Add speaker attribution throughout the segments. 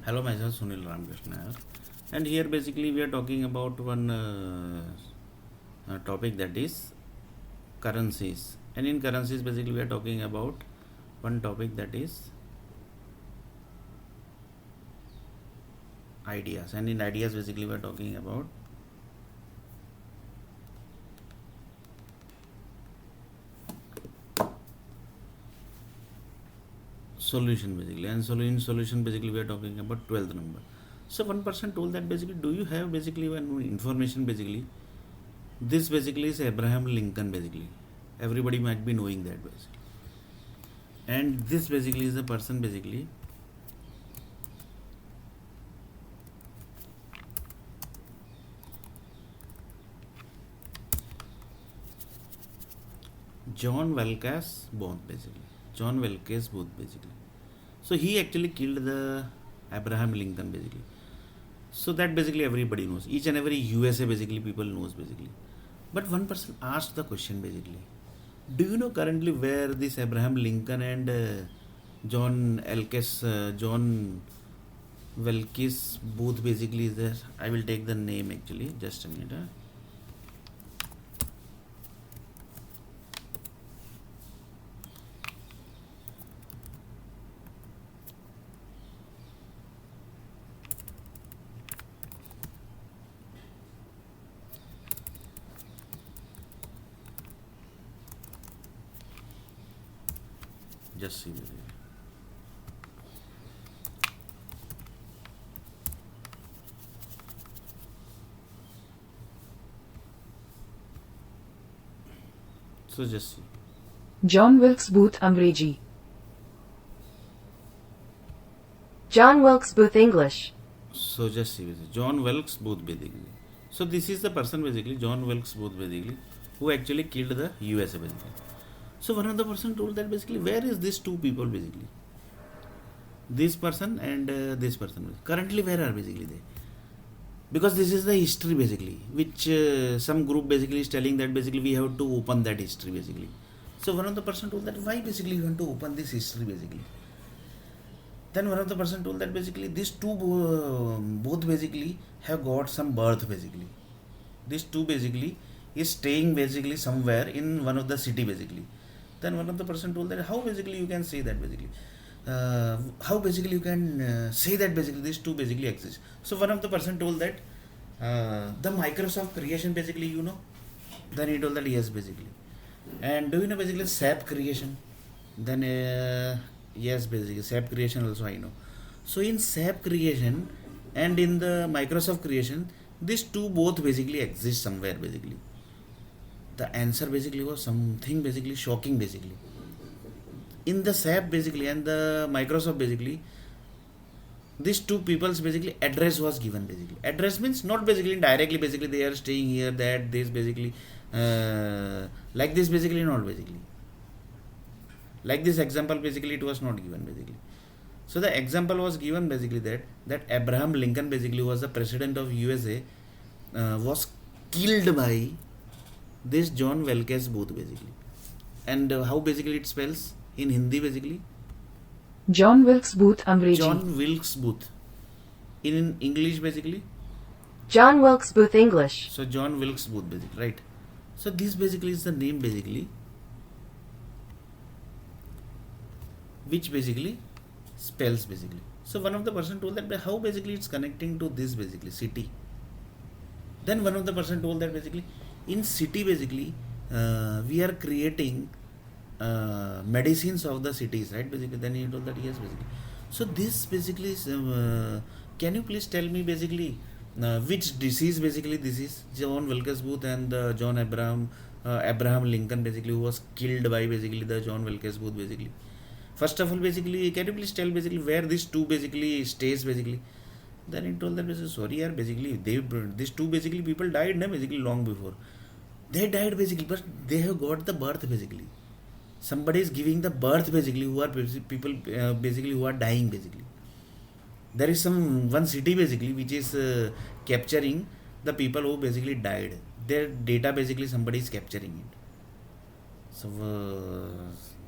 Speaker 1: Hello, myself Sunil Ramakrishna here. And here basically we are talking about one topic, that is currencies. And in currencies basically we are talking about one topic, that is ideas. And in ideas basically we are talking about solution basically. And in solution basically we are talking about 12th number. So one person told that basically, do you have basically one information basically? This basically is Abraham Lincoln basically. Everybody might be knowing that basically. And this basically is the person basically John Wilkes Booth basically. John Wilkes Booth basically. So he actually killed the Abraham Lincoln basically. So that basically everybody knows. Each and every USA basically people knows basically. But one person asked the question basically. Do you know currently where this Abraham Lincoln and John Wilkes Booth basically is there? I will take the name actually. Just a minute. Just see basically. So just see.
Speaker 2: John Wilkes Booth Angrezi John Wilkes Booth English
Speaker 1: So just see basically. John Wilkes Booth basically. So this is the person basically, John Wilkes Booth basically, who actually killed the USA basically. So one of the person told that basically, where is these two people basically? This person and this person. Currently where are basically they? Because this is the history basically, which some group basically is telling that basically we have to open that history basically. So one of the person told that, why basically you want to open this history basically? Then one of the person told that basically these two both basically have got some birth basically. These two basically is staying basically somewhere in one of the city basically. Then one of the person told that, how basically you can say that basically, how basically you can say that basically these two basically exist. So one of the person told that the Microsoft creation basically, you know. Then he told that yes basically. And do you know basically SAP creation? Then yes basically SAP creation also I know. So in SAP creation and in the Microsoft creation, these two both basically exist somewhere basically. The answer basically was something basically shocking basically. In the SAP basically and the Microsoft basically, these two people's basically address was given basically. Address means not basically directly basically they are staying here, that this basically like this basically, not basically. Like this example basically it was not given basically. So the example was given basically that Abraham Lincoln basically was the president of USA, was killed by this John Wilkes Booth basically. And how basically it spells in Hindi basically?
Speaker 2: John Wilkes Booth Angrezi
Speaker 1: John Wilkes Booth. In English basically?
Speaker 2: John Wilkes Booth English
Speaker 1: So John Wilkes Booth basically, right? So this basically is the name basically, which basically spells basically. So one of the person told that how basically it's connecting to this basically city. Then one of the person told that basically in city basically we are creating medicines of the cities, right basically. Then he told that yes basically. So this basically is, can you please tell me basically which disease basically this is? John Wilkes Booth and John Abraham Lincoln basically, who was killed by basically the John Wilkes Booth basically. First of all basically, can you please tell basically where these two basically stays basically? Then he told that basically, sorry yaar, basically these two basically people died na basically long before. They died basically, but they have got the birth basically. Somebody is giving the birth basically, who are people basically who are dying basically. There is some one city basically which is capturing the people who basically died. Their data basically somebody is capturing it. So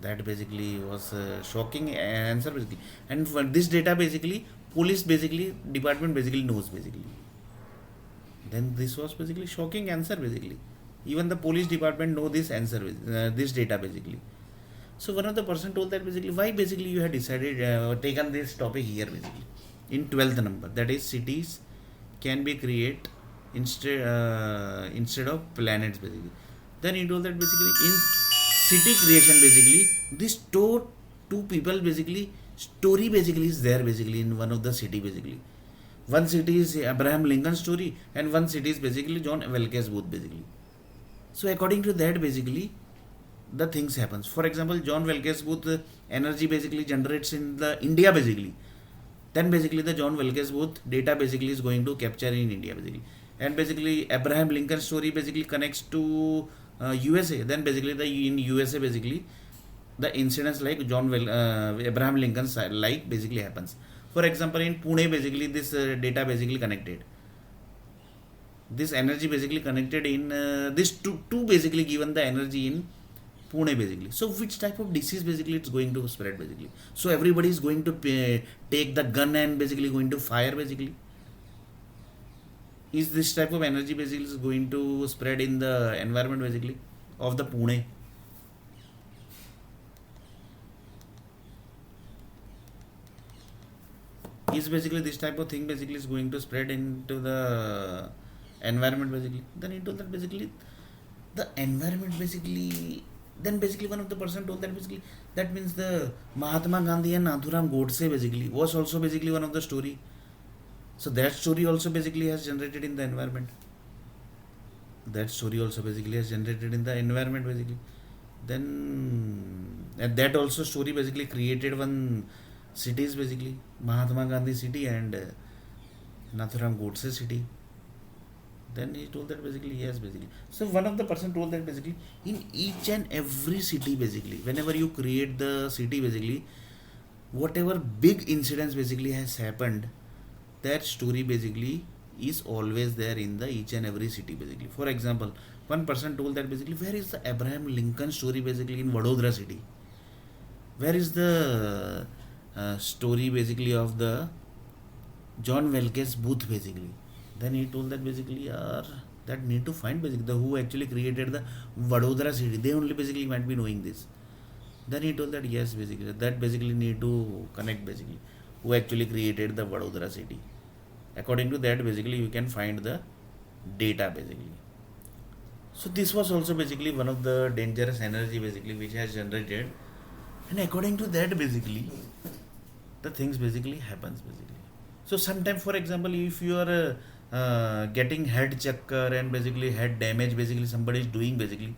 Speaker 1: that basically was shocking answer basically. And for this data basically police basically department basically knows basically. Then this was basically shocking answer basically. Even the police department know this answer, this data basically. So one of the person told that basically why basically you had decided taken this topic here basically in 12th number, that is cities can be created instead of planets basically. Then he told that basically in city creation basically this two people basically story basically is there basically in one of the city basically. One city is Abraham Lincoln story and one city is basically John Wilkes Booth basically. So according to that basically the things happens. For example, John Wilkes Booth energy basically generates in the India basically. Then basically the John Wilkes Booth data basically is going to capture in India basically. And basically Abraham Lincoln story basically connects to USA. Then basically in USA basically the incidents like Abraham Lincoln's like basically happens. For example, in Pune basically this data basically connected. This energy basically connected in this two basically given the energy in Pune basically. So which type of disease basically it's going to spread basically. So everybody is going to take the gun and basically going to fire basically. Is this type of energy basically is going to spread in the environment basically of the Pune? Is basically this type of thing basically is going to spread into the environment basically. Then he told that basically the environment basically, then basically one of the person told that basically that means the Mahatma Gandhi and Nathuram Godse basically was also basically one of the story. So that story also basically has generated in the environment. That story also basically has generated in the environment basically. Then and that also story basically created one cities basically, Mahatma Gandhi city and Nathuram Godse city. Then he told that basically yes basically. So one of the person told that basically in each and every city basically, whenever you create the city basically, whatever big incidents basically has happened, that story basically is always there in the each and every city basically. For example, one person told that basically where is the Abraham Lincoln story basically in Vadodara city? Where is the story basically of the John Wilkes Booth basically? Then he told that basically that need to find basically the who actually created the Vadodara city. They only basically might be knowing this. Then he told that yes basically that basically need to connect basically who actually created the Vadodara city. According to that basically you can find the data basically. So this was also basically one of the dangerous energy basically which has generated, and according to that basically the things basically happens basically. So sometimes for example if you are getting head chakkar and basically head damage basically somebody is doing basically,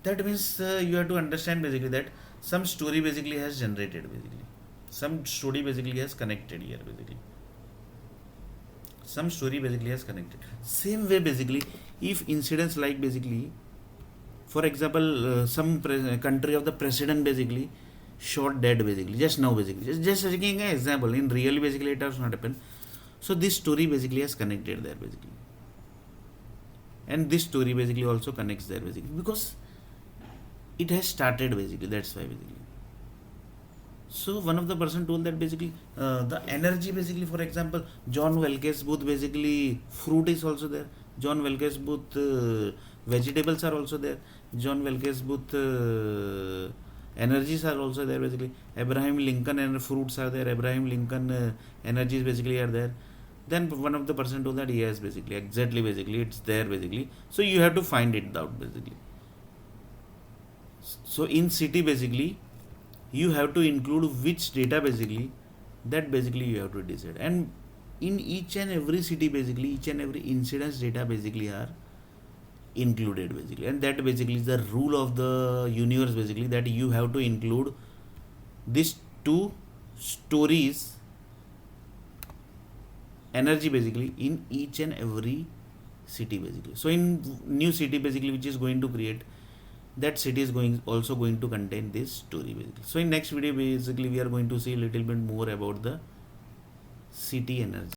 Speaker 1: that means you have to understand basically that some story basically has generated basically, some story basically has connected here basically, some story basically has connected. Same way basically if incidents like basically for example some country of the president basically shot dead basically just now basically, just taking an example, in really basically it has not happened. So this story basically has connected there basically, and this story basically also connects there basically because it has started basically, that's why basically. So one of the person told that basically the energy basically, for example John Wilkes Booth basically fruit is also there, John Wilkes Booth vegetables are also there, John Wilkes Booth energies are also there basically, Abraham Lincoln and fruits are there, Abraham Lincoln energies basically are there. Then one of the person told that yes basically exactly basically it's there basically, so you have to find it out basically. So in city basically you have to include which data basically, that basically you have to decide, and in each and every city basically each and every incidence data basically are included basically, and that basically is the rule of the universe basically, that you have to include these two stories energy basically in each and every city basically. So in new city basically which is going to create, that city is also going to contain this story basically. So in next video basically we are going to see a little bit more about the city energy.